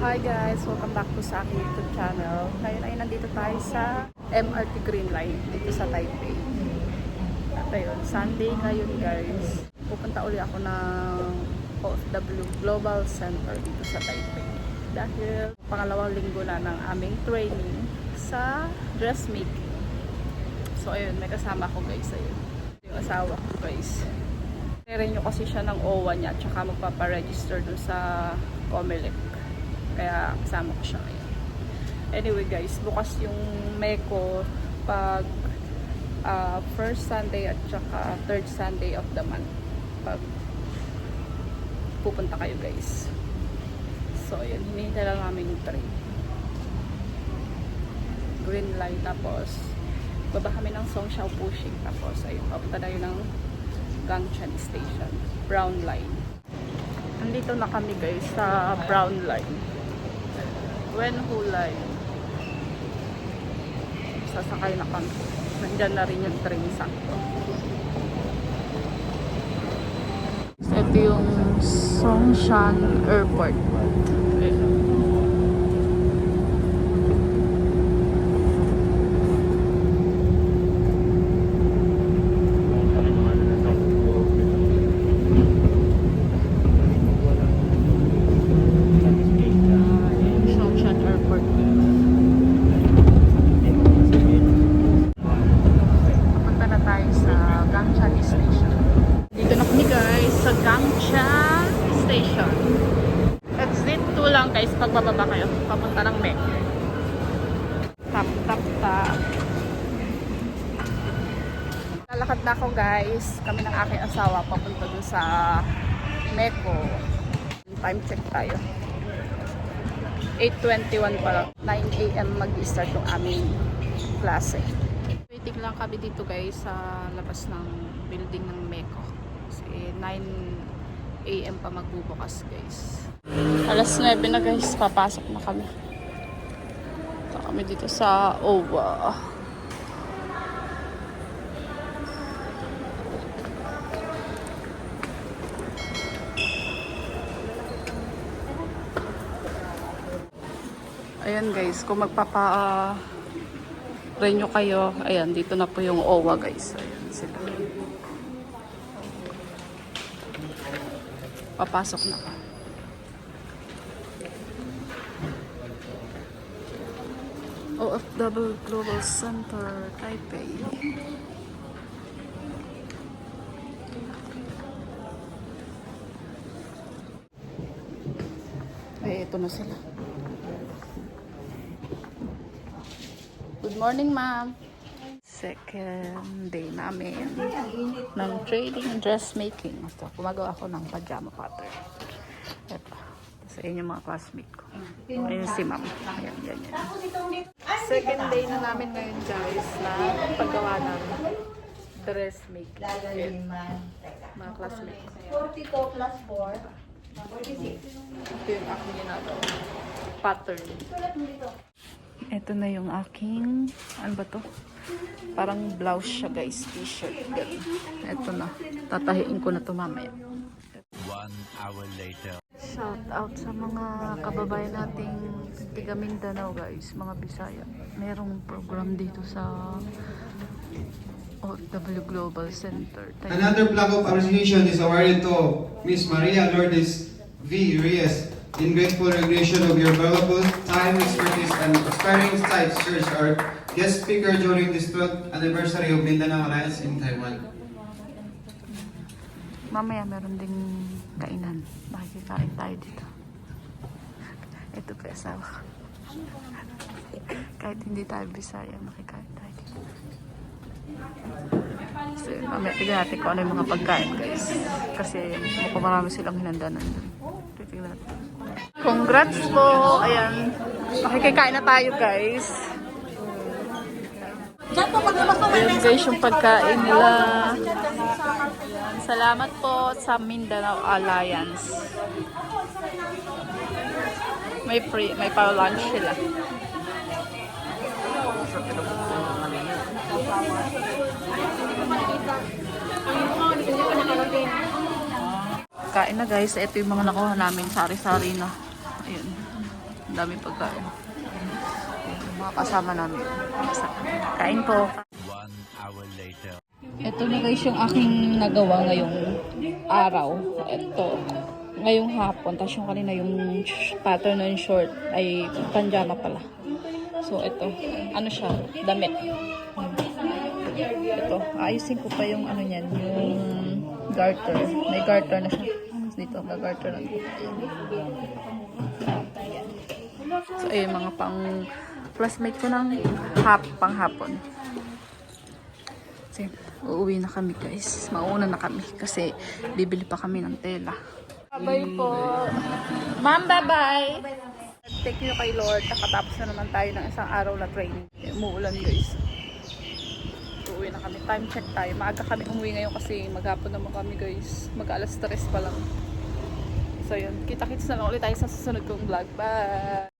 Hi guys! Welcome back to sa aking YouTube channel. Ngayon ay nandito tayo sa MRT Green Line dito sa Taipei. At ayun, Sunday ngayon guys. Pupunta uli ako ng OFW Global Center dito sa Taipei. Dahil pangalawang linggo na ng aming training sa dressmaking. So ayun, may kasama ko guys. Ayun, yung asawa ko guys. Nyo kasi siya ng OWA niya tsaka magpaparegister dun sa Comelec. Kaya kasama ko siya ngayon. Anyway guys, bukas yung MECO pag first Sunday at saka third Sunday of the month. Pag pupunta kayo guys. So yun, hinihintay lang namin yung train. Green Line, tapos baba kami ng Songxiao Pushing, tapos ayun, papunta na yun ng Gangchan Station, Brown Line. Nandito na kami guys sa Brown Line. Wenhu Line. Sasakay na kami. Nandyan na rin yung train sakto. Ito yung Songshan Airport. Gangchan Station. Exit 2 lang guys pagbababa kayo. Papunta ng MEC. Tap tap tap. Lalakad na ako guys. Kami ng aking asawa papunta dun sa MECO. Time check tayo. 8:21 pa lang. 9 AM mag-start yung aming klase. Waiting lang kami dito guys sa labas ng building ng MECO. Kasi 9 AM pa magbubukas guys. Alas 9 na guys, papasok na kami. Ito kami dito sa OWA. Ayan guys, kung magpapa-renew kayo, ayan, dito na po yung OWA guys. Ayan sila. Papasok na ka. OFW Global Center, Taipei. Eh, ito na sila. Good morning, ma'am. Second day namin ng training dressmaking. Ito, gumagawa ako ng pajama pattern. Ito. Sa inyo mga classmate ko. Ayun si ma'am. Ayan, yan, yan. Second day na namin ngayon guys na paggawa ng dressmaking. Ayan. Mga classmate ko. 42 plus 4. 46. Ito yung aking ginagawa. Pattern. Ito na yung aking, ano ba to? Parang blouse siya guys, t-shirt. Ito na. Tatahiin ko na to mamaya. 1 hour later. Shout out sa mga kababayan nating tiga Mindanao guys, mga Bisaya. Merong program dito sa OFW Global Center. Another plaque of appreciation is awarded to Miss Maria Lourdes V. Reyes in grateful recognition of your valuable time, expertise, and aspiring insights. Church, our guest speaker during this 12th anniversary of Mindanao Alliance in Taiwan. Mamaya meron ding kainan. Makikikain tayo dito. Ito pa asawa ko. Kahit hindi tayo Bisaya, makikain tayo dito. So, mamaya tignan natin kung ano yung mga pagkain guys. Kasi mukhang marami silang hinanda nandun. Titignan natin. Congrats po! Ayan. Makikikain na tayo guys. Ayan guys yung pagkain nila. Salamat po sa Mindanao Alliance. May free, may pa-lunch sila. Kain na guys. Ito yung mga nakuha namin. Sari-sari na. Ayun. Ang dami pagkain. Mga kasama namin. Kain po. 1 hour later. Ito na guys yung aking nagawa ngayong araw. Ito. Ngayong hapon. Tapos yung kanina yung pattern ng short ay panjama pala. So ito. Ano siya? Damit. Ito. Ayusin ko pa yung ano niyan. Yung garter. May garter na siya. Dito. Garter na dito. So ayun mga pang classmate ko ng panghapon. Kasi uuwi na kami guys. Mauna na kami kasi bibili pa kami ng tela. Bye po. Ma'am, bye-bye. Thank you kay Lord. Nakatapos na naman tayo ng isang araw na training. Umuulan guys. Uuwi na kami. Time check tayo. Maaga kami umuwi ngayon kasi maghapon naman kami guys. Mag-alas 3 pa lang. So yun. Kita-kits na lang ulit tayo sa susunod kong vlog. Bye!